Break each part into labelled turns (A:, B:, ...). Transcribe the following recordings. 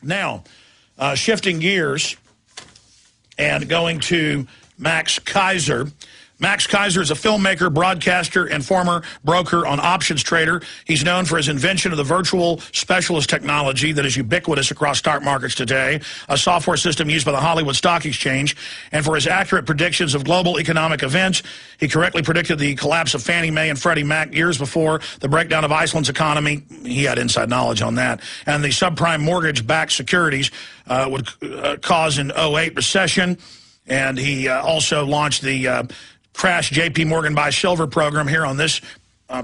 A: Now, shifting gears and going to Max Keiser. Max Keiser is a filmmaker, broadcaster, and former broker on Options Trader. He's known for his invention of the virtual specialist technology that is ubiquitous across stock markets today, a software system used by the Hollywood Stock Exchange, and for his accurate predictions of global economic events. He correctly predicted the collapse of Fannie Mae and Freddie Mac years before the breakdown of Iceland's economy. He had inside knowledge on that. And the subprime mortgage-backed securities would cause an '08 recession. And he also launched the Crash JP Morgen Buy Silver program here on this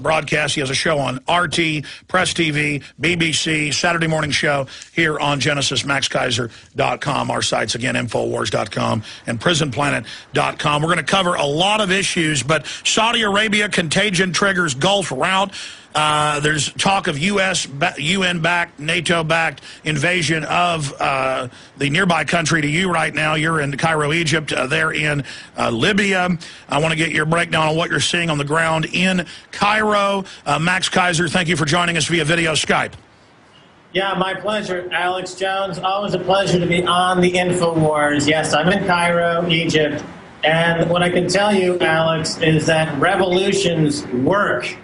A: broadcast. He has a show on RT, Press TV, BBC, Saturday morning show here on GenesisMaxKeiser.com. Our sites, again, Infowars.com and PrisonPlanet.com. We're going to cover a lot of issues, but Saudi Arabia contagion triggers Gulf rout. There's talk of UN-backed, NATO-backed invasion of the nearby country to you right now. You're in Cairo, Egypt. They're in Libya. I want to get your breakdown on what you're seeing on the ground in Cairo. Max Keiser, thank you for joining us via video Skype.
B: Yeah, my pleasure, Alex Jones. Always a pleasure to be on the InfoWars. Yes, I'm in Cairo, Egypt. And what I can tell you, Alex, is that revolutions work.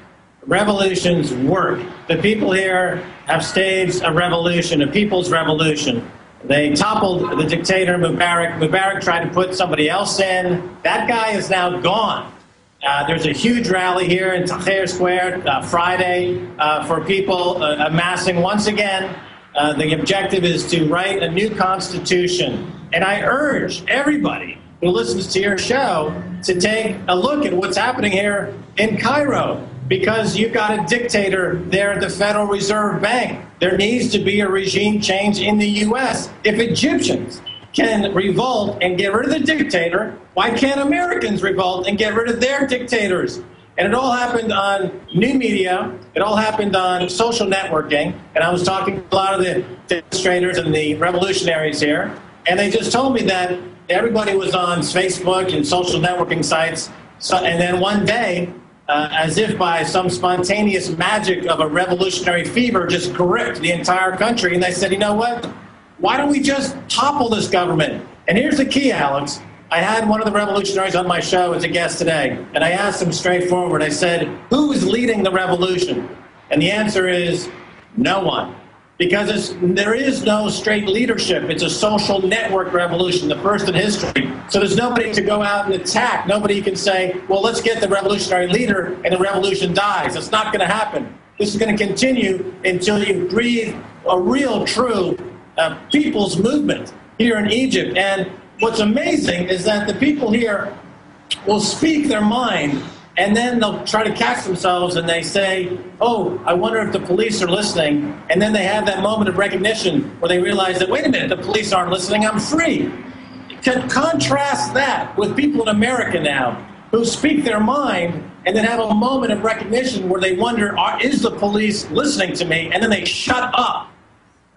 B: Revolutions work. The people here have staged a revolution, a people's revolution. They toppled the dictator Mubarak. Mubarak tried to put somebody else in. That guy is now gone. There's a huge rally here in Tahrir Square Friday for people amassing once again. The objective is to write a new constitution. And I urge everybody who listens to your show to take a look at what's happening here in Cairo. Because you've got a dictator there at the Federal Reserve Bank. There needs to be a regime change in the U.S. If Egyptians can revolt and get rid of the dictator, why can't Americans revolt and get rid of their dictators? And it all happened on new media. It all happened on social networking. And I was talking to a lot of the demonstrators and the revolutionaries here, and they just told me that everybody was on Facebook and social networking sites. And then one day, as if by some spontaneous magic of a revolutionary fever, just gripped the entire country. And they said, you know what? Why don't we just topple this government? And here's the key, Alex. I had one of the revolutionaries on my show as a guest today, and I asked him straightforward. I said, who is leading the revolution? And the answer is no one. Because there is no straight leadership. It's a social network revolution, the first in history. So there's nobody to go out and attack. Nobody can say, well, let's get the revolutionary leader and the revolution dies. It's not going to happen. This is going to continue until you breathe a real, true people's movement here in Egypt. And what's amazing is that the people here will speak their mind, and then they'll try to catch themselves and they say, oh, I wonder if the police are listening. And then they have that moment of recognition where they realize that, wait a minute, the police aren't listening, I'm free. Contrast that with people in America now who speak their mind and then have a moment of recognition where they wonder, is the police listening to me? And then they shut up.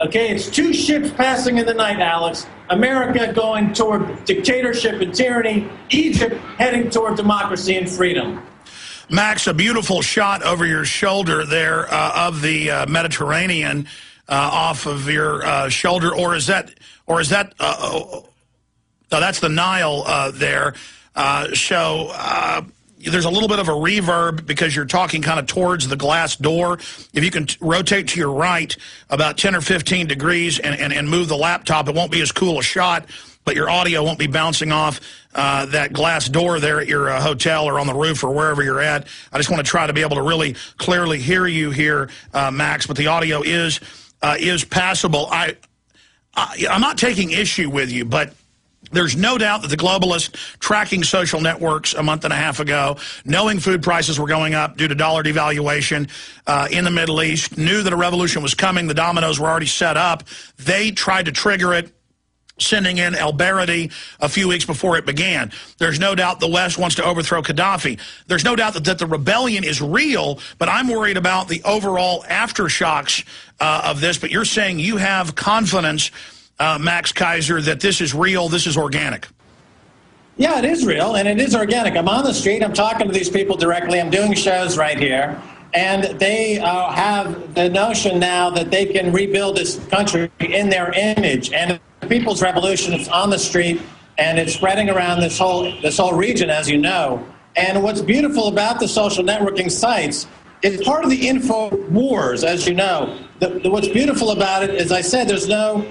B: Okay, it's two ships passing in the night, Alex. America going toward dictatorship and tyranny. Egypt heading toward democracy and freedom.
A: Max, a beautiful shot over your shoulder there of the Mediterranean off of your shoulder, or is that? Oh, that's the Nile there. There's a little bit of a reverb because you're talking kind of towards the glass door. If you can rotate to your right about 10 or 15 degrees and move the laptop, it won't be as cool a shot, but your audio won't be bouncing off that glass door there at your hotel or on the roof or wherever you're at. I just want to try to be able to really clearly hear you here, Max, but the audio is passable. I'm not taking issue with you, but there's no doubt that the globalists tracking social networks a month and a half ago, knowing food prices were going up due to dollar devaluation in the Middle East, knew that a revolution was coming. The dominoes were already set up. They tried to trigger it, sending in al-Baradi a few weeks before it began. There's no doubt the West wants to overthrow Gaddafi. There's no doubt that the rebellion is real, but I'm worried about the overall aftershocks of this. But you're saying you have confidence, Max Keiser, that this is real, this is organic.
B: Yeah, it is real, and it is organic. I'm on the street, I'm talking to these people directly, I'm doing shows right here, And they have the notion now that they can rebuild this country in their image. And the People's Revolution is on the street, and it's spreading around this whole region, as you know. And what's beautiful about the social networking sites is part of the info wars, as you know. What's beautiful about it, as I said, there's no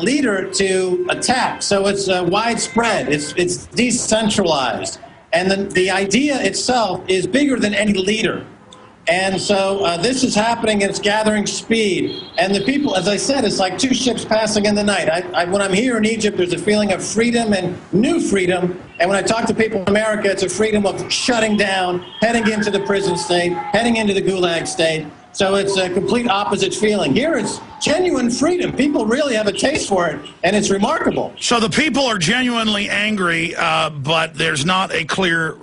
B: leader to attack. So it's widespread. It's decentralized. And the idea itself is bigger than any leader. And so this is happening, and it's gathering speed. And the people, as I said, it's like two ships passing in the night. When I'm here in Egypt, there's a feeling of freedom and new freedom. And when I talk to people in America, it's a freedom of shutting down, heading into the prison state, heading into the gulag state. So it's a complete opposite feeling. Here it's genuine freedom. People really have a taste for it, and it's remarkable.
A: So the people are genuinely angry, but there's not a clear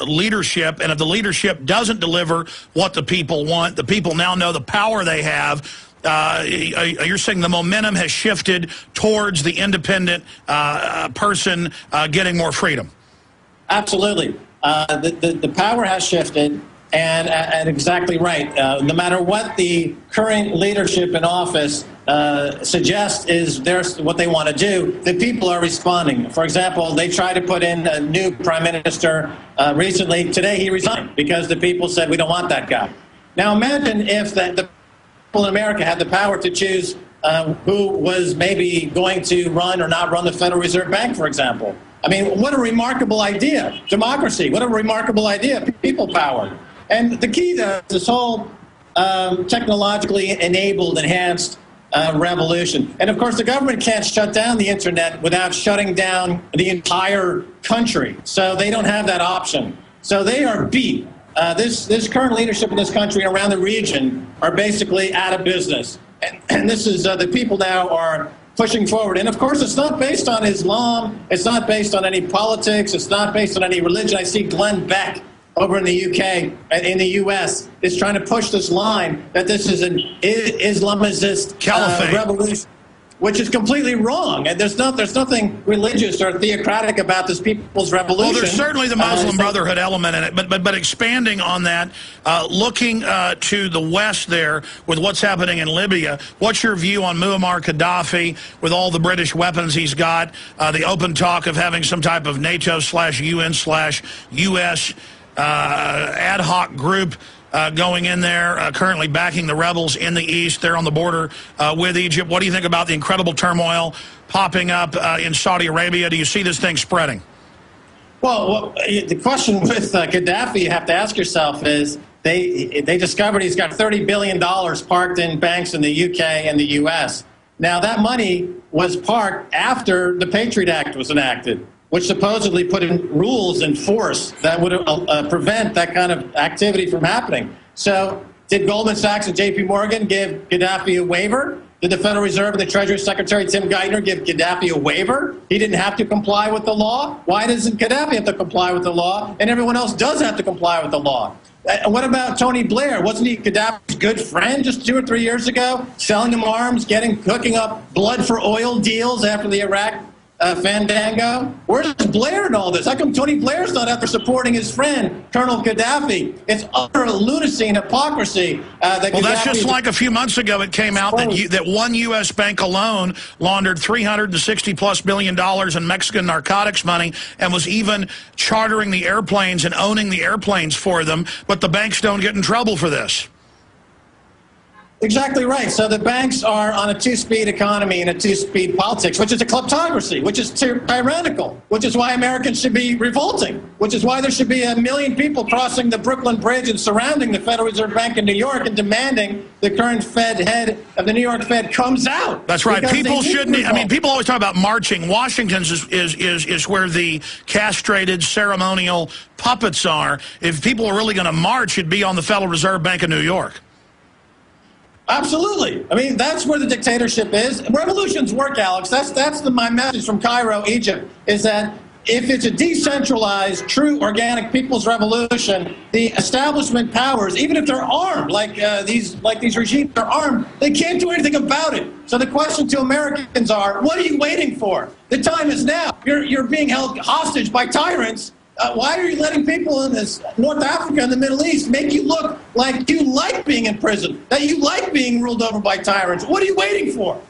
A: leadership. And if the leadership doesn't deliver what the people want, the people now know the power they have. You're saying the momentum has shifted towards the independent person getting more freedom. Absolutely.
B: The power has shifted. And exactly right. No matter what the current leadership in office suggests is what they want to do, the people are responding. For example, they tried to put in a new prime minister recently. Today he resigned because the people said, we don't want that guy. Now imagine if the people in America had the power to choose who was maybe going to run or not run the Federal Reserve Bank, for example. I mean, what a remarkable idea. Democracy, what a remarkable idea. People power. And the key to this whole technologically enabled, enhanced revolution. And of course, the government can't shut down the internet without shutting down the entire country. So they don't have that option. So they are beat. This current leadership in this country and around the region are basically out of business. And this is the people now are pushing forward. And of course, it's not based on Islam. It's not based on any politics. It's not based on any religion. I see Glenn Beck over in the UK, in the US, is trying to push this line that this is an Islamist revolution, which is completely wrong. And there's nothing religious or theocratic about this people's revolution.
A: Well, there's certainly the Muslim Brotherhood element in it, but expanding on that, looking to the West there with what's happening in Libya, what's your view on Muammar Gaddafi with all the British weapons he's got, the open talk of having some type of NATO/UN/US ad hoc group going in there, currently backing the rebels in the east. They're on the border with Egypt. What do you think about the incredible turmoil popping up in Saudi Arabia? Do you see this thing spreading?
B: Well, the question with Gaddafi you have to ask yourself is, they discovered he's got $30 billion parked in banks in the UK and the US. Now, that money was parked after the Patriot Act was enacted, which supposedly put in rules in force that would prevent that kind of activity from happening. So did Goldman Sachs and JP Morgan give Gaddafi a waiver? Did the Federal Reserve and the Treasury Secretary Tim Geithner give Gaddafi a waiver? He didn't have to comply with the law? Why doesn't Gaddafi have to comply with the law and everyone else does have to comply with the law? What about Tony Blair? Wasn't he Gaddafi's good friend just 2 or 3 years ago, selling him arms, hooking up blood for oil deals after the Iraq fandango? Where's Blair in all this? How come Tony Blair's not out there supporting his friend, Colonel Gaddafi? It's utter lunacy and hypocrisy.
A: Well, that's just like a few months ago it came out that one U.S. bank alone laundered $360+ billion in Mexican narcotics money and was even chartering the airplanes and owning the airplanes for them, but the banks don't get in trouble for this.
B: Exactly right. So the banks are on a two-speed economy and a two-speed politics, which is a kleptocracy, which is tyrannical, which is why Americans should be revolting, which is why there should be 1 million people crossing the Brooklyn Bridge and surrounding the Federal Reserve Bank in New York and demanding the current head of the New York Fed comes out.
A: That's right. People shouldn't. I mean, people always talk about marching. Washington's is where the castrated ceremonial puppets are. If people are really going to march, it'd be on the Federal Reserve Bank of New York.
B: Absolutely. I mean, that's where the dictatorship is. Revolutions work, Alex. That's my message from Cairo, Egypt, is that if it's a decentralized, true, organic people's revolution, the establishment powers, even if they're armed, like these regimes are armed, they can't do anything about it. So the question to Americans are, what are you waiting for? The time is now. You're being held hostage by tyrants. Why are you letting people in this North Africa and the Middle East make you look like you like being in prison, that you like being ruled over by tyrants? What are you waiting for?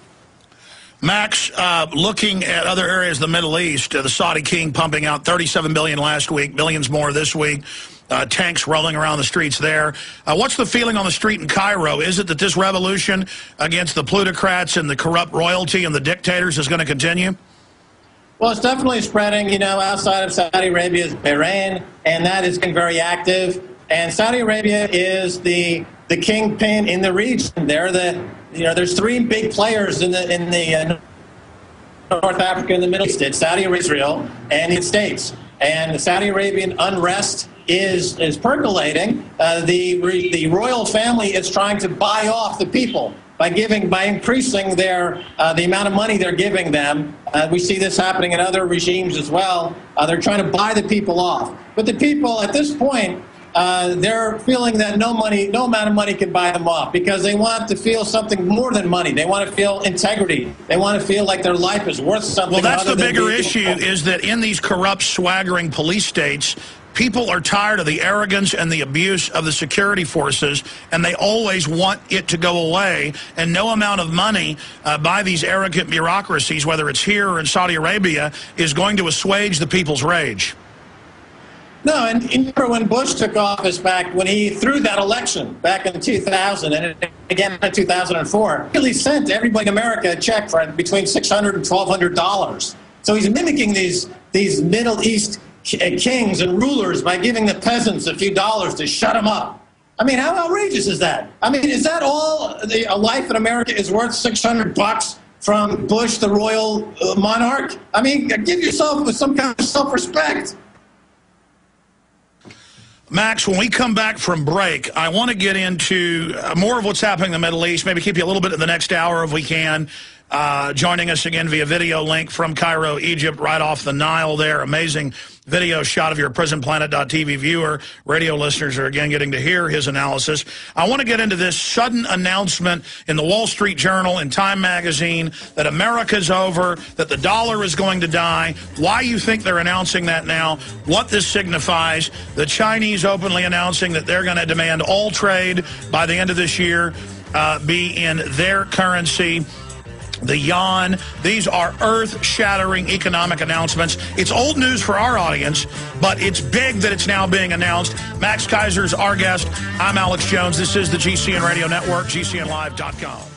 A: Max, looking at other areas of the Middle East, the Saudi king pumping out $37 billion last week, billions more this week, tanks rolling around the streets there. What's the feeling on the street in Cairo? Is it that this revolution against the plutocrats and the corrupt royalty and the dictators is going to continue?
B: Well, it's definitely spreading, outside of Saudi Arabia is Bahrain, and that has been very active. And Saudi Arabia is the kingpin in the region. They're there's three big players in the North Africa and the Middle East. It's Saudi Arabia, Israel, and the United States. And the Saudi Arabian unrest is percolating. The royal family is trying to buy off the people by increasing the amount of money they're giving them. We see this happening in other regimes as well. They're trying to buy the people off. But the people at this point, they're feeling that no amount of money can buy them off, because they want to feel something more than money. They want to feel integrity. They want to feel like their life is worth something.
A: Well, that's the bigger issue, is that in these corrupt, swaggering police states, people are tired of the arrogance and the abuse of the security forces, and they always want it to go away. And no amount of money by these arrogant bureaucracies, whether it's here or in Saudi Arabia, is going to assuage the people's rage.
B: No, and remember when Bush took office when he threw that election back in 2000 and again in 2004, he really sent everybody in America a check for between $600 and $1,200. So he's mimicking these Middle East kings and rulers by giving the peasants a few dollars to shut them up. I mean, how outrageous is that? I mean, is that all a life in America is worth $600 from Bush, the royal monarch? I mean, give yourself some kind of self-respect.
A: Max, when we come back from break, I want to get into more of what's happening in the Middle East, maybe keep you a little bit in the next hour if we can. Joining us again via video link from Cairo, Egypt, right off the Nile there. Amazing video shot of your PrisonPlanet.tv viewer. Radio listeners are again getting to hear his analysis. I want to get into this sudden announcement in the Wall Street Journal and Time Magazine that America's over, that the dollar is going to die, why you think they're announcing that now, what this signifies, the Chinese openly announcing that they're going to demand all trade by the end of this year be in their currency, the yuan. These are earth-shattering economic announcements. It's old news for our audience, but it's big that it's now being announced. Max Keiser is our guest. I'm Alex Jones. This is the GCN Radio Network, GCNlive.com.